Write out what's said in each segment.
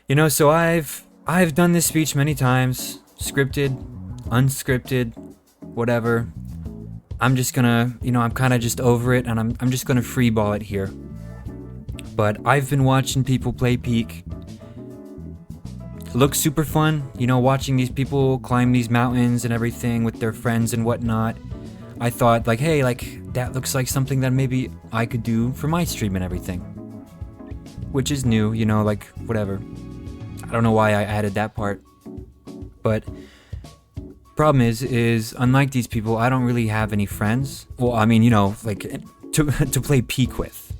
So I've done this speech many times, scripted, unscripted, whatever. I'm just gonna, I'm kind of just over it, and I'm just gonna freeball it here. But I've been watching people play Peak. It looks super fun, watching these people climb these mountains and everything with their friends and whatnot. I thought, like, hey, like, that looks like something that maybe I could do for my stream and everything. Which is new, like, whatever. I don't know why I added that part. But problem is unlike these people, I don't really have any friends. Well, I mean, like, to play Peak with.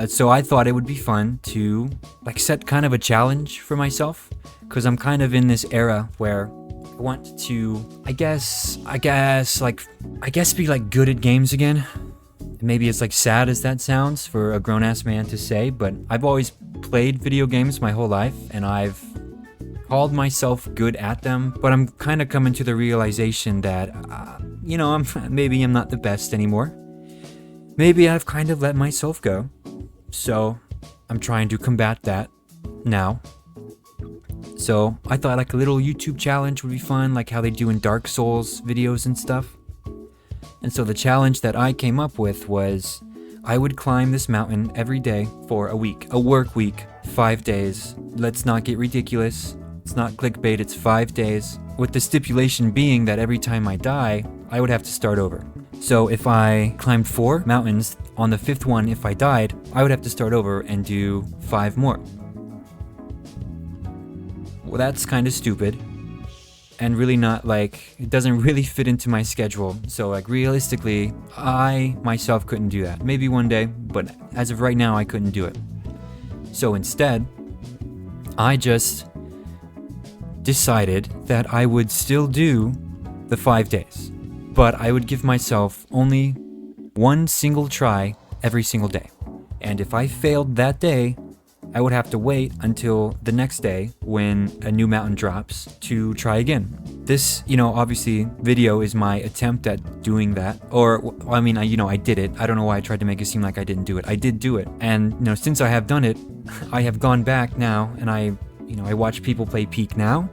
So I thought it would be fun to, like, set kind of a challenge for myself. Because I'm kind of in this era where I want to, I guess, be, like, good at games again. Maybe it's, like, sad as that sounds for a grown-ass man to say, but I've always played video games my whole life, and I've called myself good at them, but I'm kind of coming to the realization that, maybe I'm not the best anymore. Maybe I've kind of let myself go. So I'm trying to combat that now. So I thought, like, a little YouTube challenge would be fun, like how they do in Dark Souls videos and stuff. And so the challenge that I came up with was I would climb this mountain every day for a week, a work week, 5 days. Let's not get ridiculous. It's not clickbait, it's 5 days. With the stipulation being that every time I die, I would have to start over. So if I climbed 4 mountains, on the 5th one, if I died, I would have to start over and do 5 more. Well, that's kind of stupid. And really not, like, it doesn't really fit into my schedule. So, like, realistically, I myself couldn't do that. Maybe one day, but as of right now, I couldn't do it. So instead, I just decided that I would still do the 5 days, but I would give myself only one single try every single day. And if I failed that day, I would have to wait until the next day when a new mountain drops to try again. This, obviously video is my attempt at doing that. Or, I mean, I did it. I don't know why I tried to make it seem like I didn't do it. I did do it. And, since I have done it, I have gone back now and I watch people play Peak now.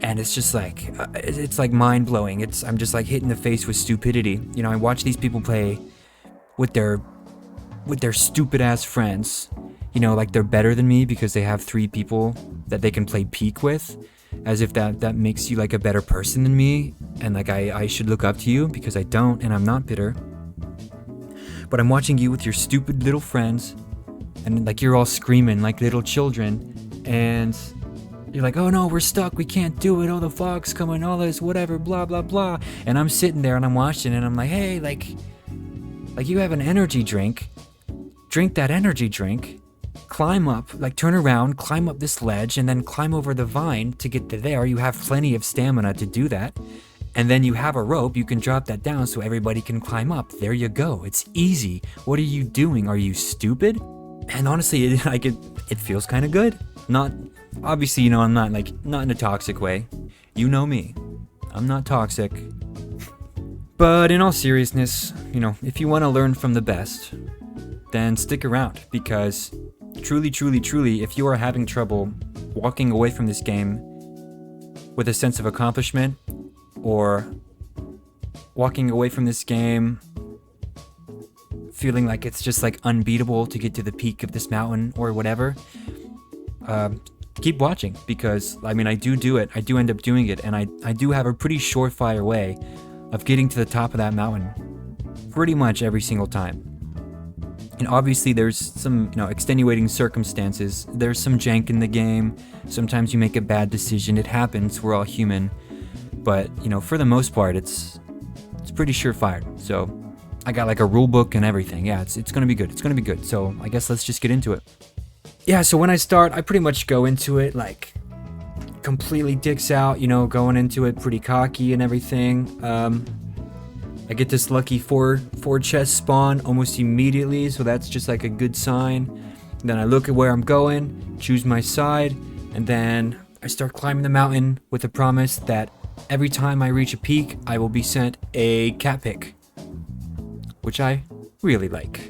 And it's just like, it's like mind blowing. I'm just like hit in the face with stupidity. I watch these people play with their stupid ass friends. Like they're better than me because they have 3 people that they can play Peak with, as if that makes you like a better person than me, and like I should look up to you because I don't, and I'm not bitter. But I'm watching you with your stupid little friends, and like you're all screaming like little children, and you're like, oh no, we're stuck, we can't do it, oh the fog's coming, all this, whatever, blah blah blah. And I'm sitting there and I'm watching and I'm like, hey, like you have an energy drink, drink that energy drink. Climb up, like turn around, climb up this ledge, and then climb over the vine to get to there. You have plenty of stamina to do that. And then you have a rope, you can drop that down so everybody can climb up. There you go. It's easy. What are you doing? Are you stupid? And honestly, it feels kind of good. Not, obviously, I'm not in a toxic way. You know me. I'm not toxic. But in all seriousness, if you want to learn from the best, then stick around, because truly, truly, truly, if you are having trouble walking away from this game with a sense of accomplishment, or walking away from this game feeling like it's just like unbeatable to get to the peak of this mountain or whatever, keep watching, because I do it. I do end up doing it, and I do have a pretty surefire way of getting to the top of that mountain pretty much every single time. And obviously there's some, extenuating circumstances. There's some jank in the game. Sometimes you make a bad decision. It happens. We're all human. But, for the most part, it's pretty surefire. So I got like a rule book and everything. Yeah, it's going to be good. It's going to be good. So I guess let's just get into it. Yeah, so when I start, I pretty much go into it like completely dicks out, going into it pretty cocky and everything. I get this lucky four chest spawn almost immediately, so that's just like a good sign. Then I look at where I'm going, choose my side, and then I start climbing the mountain with the promise that every time I reach a peak, I will be sent a cat pic, which I really like.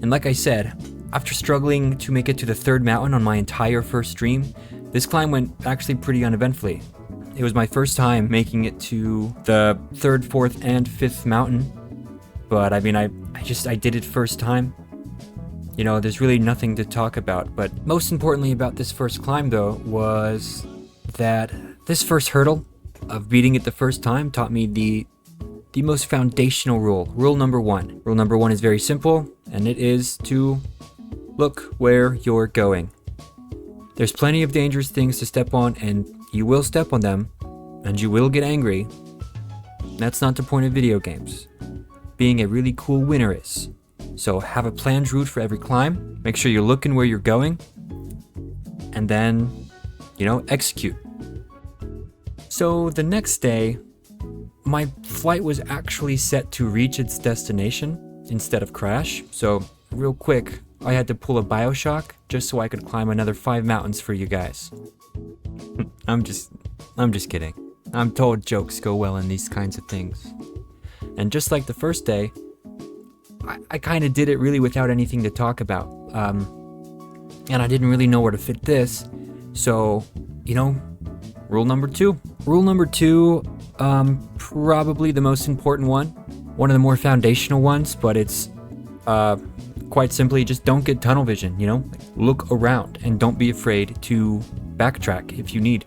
And like I said, After struggling to make it to the third mountain on my entire first stream, this climb went actually pretty uneventfully. It was my first time making it to the third, fourth, and fifth mountain, but I mean, I did it first time. You know, there's really nothing to talk about, but most importantly about this first climb though was that this first hurdle of beating it the first time taught me the most foundational rule. Rule number one. Rule number one is very simple, and it is to look where you're going. There's plenty of dangerous things to step on, and you will step on them, and you will get angry. That's not the point of video games. Being a really cool winner is. So have a planned route for every climb, make sure you're looking where you're going, and then, you know, execute. So the next day, my flight was actually set to reach its destination instead of crash. So real quick, I had to pull a BioShock just so I could climb another 5 mountains for you guys. I'm just kidding. I'm told jokes go well in these kinds of things. And just like the first day, I kind of did it really without anything to talk about. And I didn't really know where to fit this. So, you know, rule number two. Rule number two, probably the most important one. One of the more foundational ones, but it's quite simply just don't get tunnel vision, you know? Look around and don't be afraid to backtrack if you need.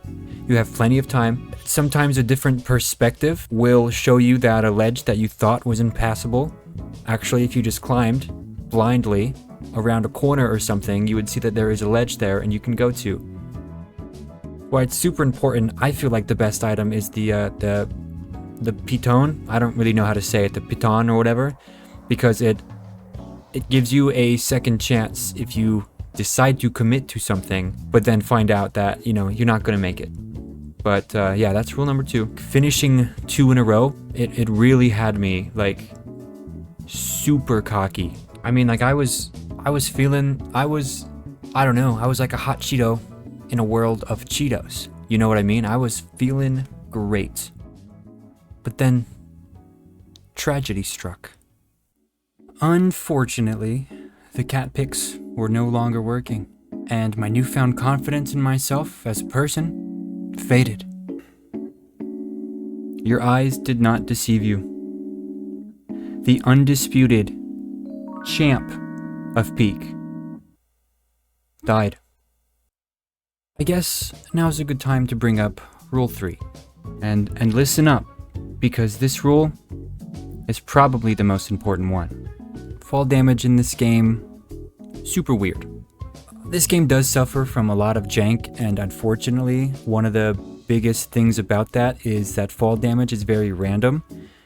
You have plenty of time. Sometimes a different perspective will show you that a ledge that you thought was impassable. Actually, if you just climbed blindly around a corner or something, you would see that there is a ledge there and you can go to. Why it's super important, I feel like the best item is the piton. I don't really know how to say it, the piton or whatever, because it gives you a second chance if you decide to commit to something, but then find out that, you know, you're not going to make it. But yeah, that's rule number two. Finishing 2 in a row, it really had me like super cocky. I mean, like I was like a hot Cheeto in a world of Cheetos. You know what I mean? I was feeling great. But then tragedy struck. Unfortunately, the cat picks were no longer working, and my newfound confidence in myself as a person faded. Your eyes did not deceive you. The undisputed champ of Peak died. I guess now's a good time to bring up rule 3. And listen up, because this rule is probably the most important one. Fall damage in this game, super weird. This game does suffer from a lot of jank, and unfortunately, one of the biggest things about that is that fall damage is very random.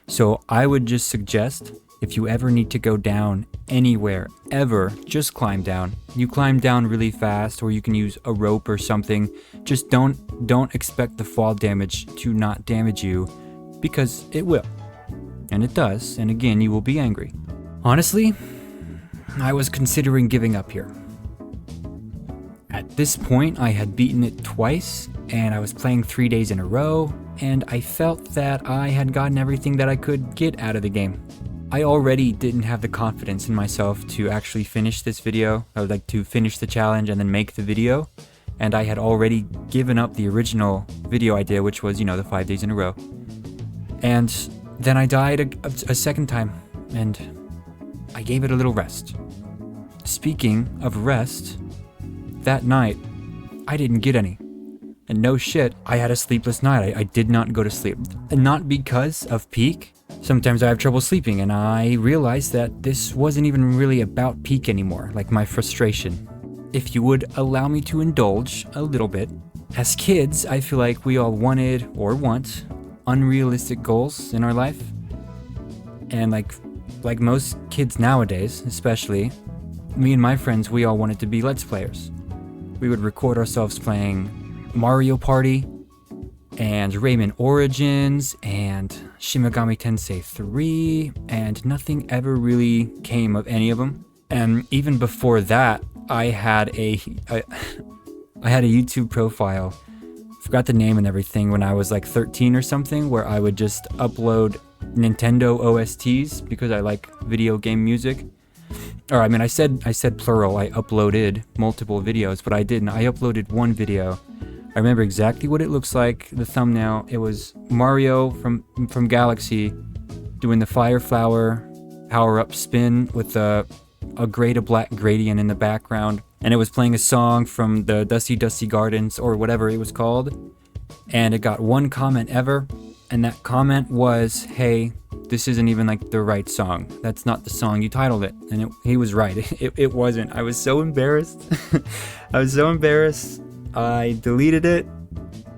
So I would just suggest, if you ever need to go down anywhere, ever, just climb down. You climb down really fast, or you can use a rope or something. Just don't expect the fall damage to not damage you, because it will. And it does, and again, you will be angry. Honestly, I was considering giving up here. At this point, I had beaten it twice, and I was playing 3 days in a row, and I felt that I had gotten everything that I could get out of the game. I already didn't have the confidence in myself to actually finish this video. I would like to finish the challenge and then make the video, and I had already given up the original video idea, which was, you know, the 5 days in a row. And then I died a second time, and I gave it a little rest. Speaking of rest, that night, I didn't get any. And no shit, I had a sleepless night. I did not go to sleep. And not because of Peak. Sometimes I have trouble sleeping, and I realized that this wasn't even really about Peak anymore, like my frustration. If you would allow me to indulge a little bit. As kids, I feel like we all wanted, or want, unrealistic goals in our life. And like most kids nowadays, especially, me and my friends, we all wanted to be Let's Players. We would record ourselves playing Mario Party, and Rayman Origins, and Shin Megami Tensei 3, and nothing ever really came of any of them. And even before that, I had a YouTube profile, forgot the name and everything, when I was like 13 or something, where I would just upload Nintendo OSTs because I like video game music. Or I mean, I said plural. I uploaded multiple videos, but I didn't. I uploaded one video. I remember exactly what it looks like. The thumbnail. It was Mario from Galaxy doing the Fire Flower power-up spin with a gray to black gradient in the background, and it was playing a song from the Dusty Dusty Gardens or whatever it was called. And it got one comment ever, and that comment was, "Hey, this isn't even like the right song. That's not the song you titled it." And he was right. It wasn't. I was so embarrassed. I was so embarrassed. I deleted it.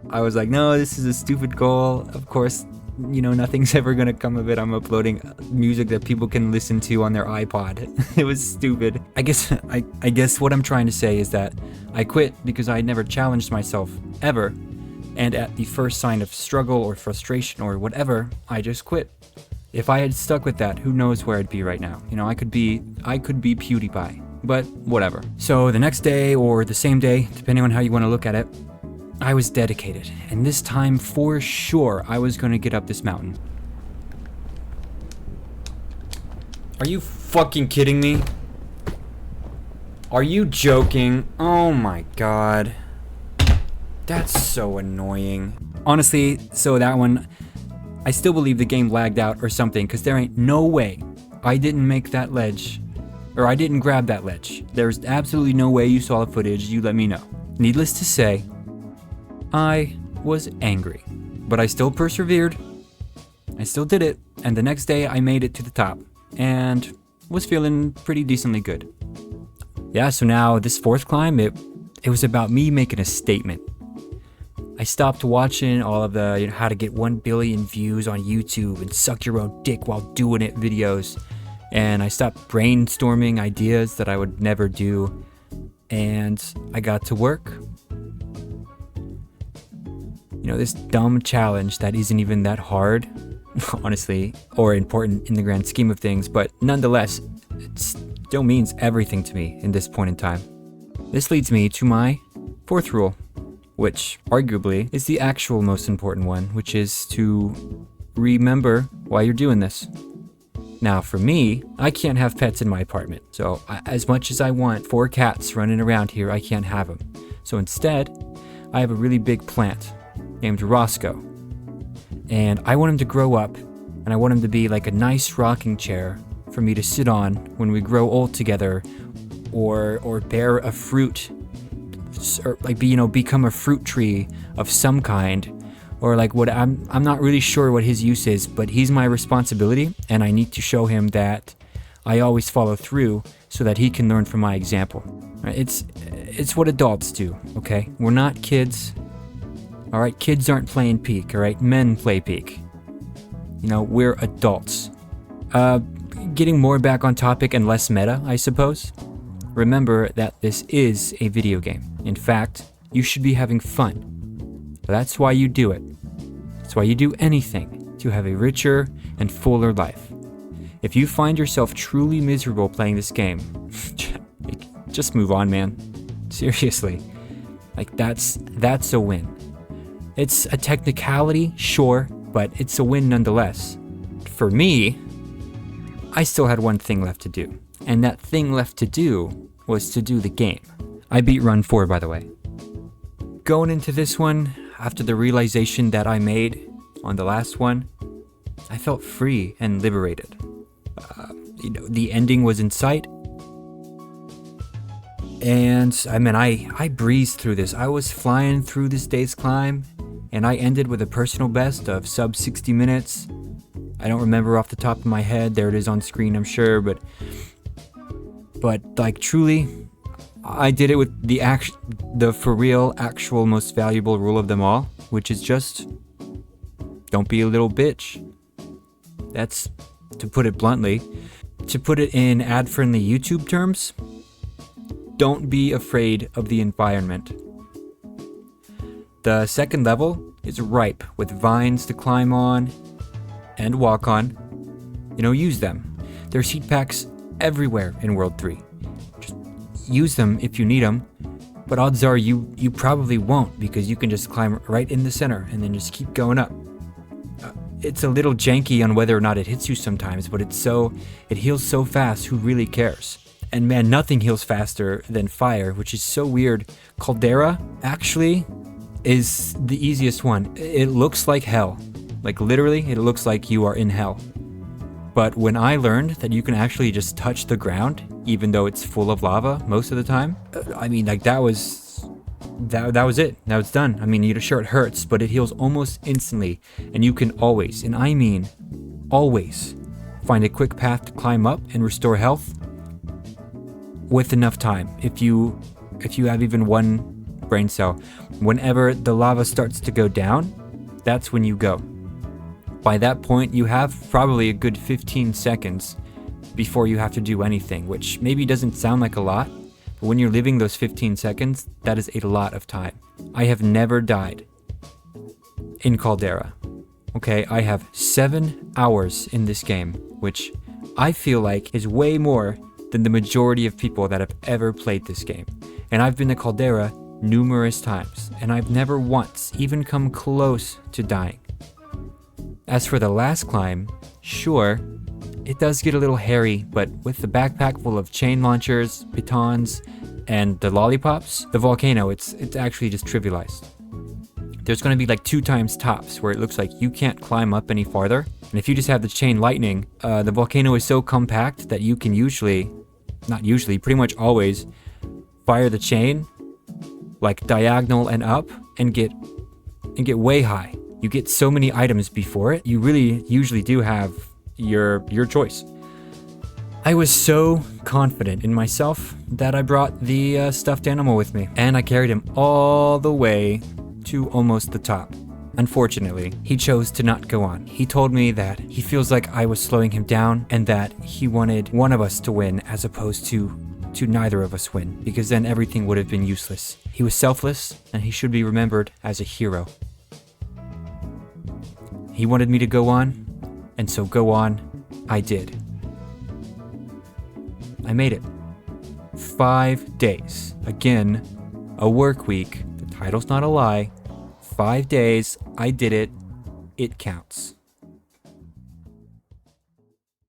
I was like, no, this is a stupid goal. Of course, nothing's ever gonna come of it. I'm uploading music that people can listen to on their iPod. It was stupid. I guess what I'm trying to say is that I quit because I had never challenged myself ever. And at the first sign of struggle or frustration or whatever, I just quit. If I had stuck with that, who knows where I'd be right now. I could be PewDiePie, but whatever. So the next day or the same day, depending on how you want to look at it, I was dedicated. And this time, for sure, I was going to get up this mountain. Are you fucking kidding me? Are you joking? Oh my god. That's so annoying. Honestly, so that one, I still believe the game lagged out or something, because there ain't no way I didn't make that ledge, or I didn't grab that ledge. There's absolutely no way you saw the footage. You let me know. Needless to say, I was angry, but I still persevered. I still did it, and the next day I made it to the top, and was feeling pretty decently good. Yeah, so now this fourth climb, it was about me making a statement. I stopped watching all of the how to get 1 billion views on YouTube and suck your own dick while doing it videos. And I stopped brainstorming ideas that I would never do. And I got to work. This dumb challenge that isn't even that hard, honestly, or important in the grand scheme of things, but nonetheless, it still means everything to me in this point in time. This leads me to my fourth rule, which arguably is the actual most important one, which is to remember why you're doing this. Now, for me, I can't have pets in my apartment, so as much as I want 4 cats running around here, I can't have them. So instead, I have a really big plant named Roscoe, and I want him to grow up, and I want him to be like a nice rocking chair for me to sit on when we grow old together, or bear a fruit, or become a fruit tree of some kind, or like what I'm not really sure what his use is, but he's my responsibility, and I need to show him that I always follow through so that he can learn from my example. It's what adults do, okay? We're not kids. All right, kids aren't playing peek, all right? Men play peek. We're adults. Getting more back on topic and less meta, I suppose. Remember that this is a video game. In fact, you should be having fun. That's why you do it. That's why you do anything, to have a richer and fuller life. If you find yourself truly miserable playing this game, just move on, man. Seriously. That's a win. It's a technicality, sure, but it's a win nonetheless. For me, I still had one thing left to do. And that thing left to do was to do the game. I beat Run 4, by the way. Going into this one, after the realization that I made on the last one, I felt free and liberated. The ending was in sight. And I breezed through this. I was flying through this day's climb, and I ended with a personal best of sub 60 minutes. I don't remember off the top of my head. There it is on screen, I'm sure, but truly, I did it with the for real, actual most valuable rule of them all, which is just don't be a little bitch. That's, to put it bluntly. To put it in ad-friendly YouTube terms, don't be afraid of the environment. The second level is ripe with vines to climb on and walk on. Use them. There's heat packs everywhere in World 3. Just use them if you need them, but odds are you probably won't, because you can just climb right in the center and then just keep going up. It's a little janky on whether or not it hits you sometimes, but it heals so fast, who really cares? And man, nothing heals faster than fire, which is so weird. Caldera actually is the easiest one. It looks like hell. Like literally, it looks like you are in hell. But when I learned that you can actually just touch the ground, even though it's full of lava most of the time, I mean, like that was it. Now it's done. I mean, sure, it hurts, but it heals almost instantly. And you can always, and I mean always, find a quick path to climb up and restore health with enough time. If you have even one brain cell, whenever the lava starts to go down, that's when you go. By that point, you have probably a good 15 seconds before you have to do anything, which maybe doesn't sound like a lot, but when you're living those 15 seconds, that is a lot of time. I have never died in Caldera. Okay, I have 7 hours in this game, which I feel like is way more than the majority of people that have ever played this game. And I've been to Caldera numerous times, and I've never once even come close to dying. As for the last climb, sure, it does get a little hairy, but with the backpack full of chain launchers, pitons, and the lollipops, the volcano, it's actually just trivialized. There's going to be like 2 times tops where it looks like you can't climb up any farther. And if you just have the chain lightning, the volcano is so compact that you can pretty much always fire the chain like diagonal and up and get way high. You get so many items before it, you really usually do have your choice. I was so confident in myself that I brought the stuffed animal with me, and I carried him all the way to almost the top. Unfortunately, he chose to not go on. He told me that he feels like I was slowing him down and that he wanted one of us to win as opposed to neither of us win, because then everything would have been useless. He was selfless, and he should be remembered as a hero. He wanted me to go on, and so go on, I did. I made it. 5 days. Again, a work week. The title's not a lie. 5 days, I did it. It counts.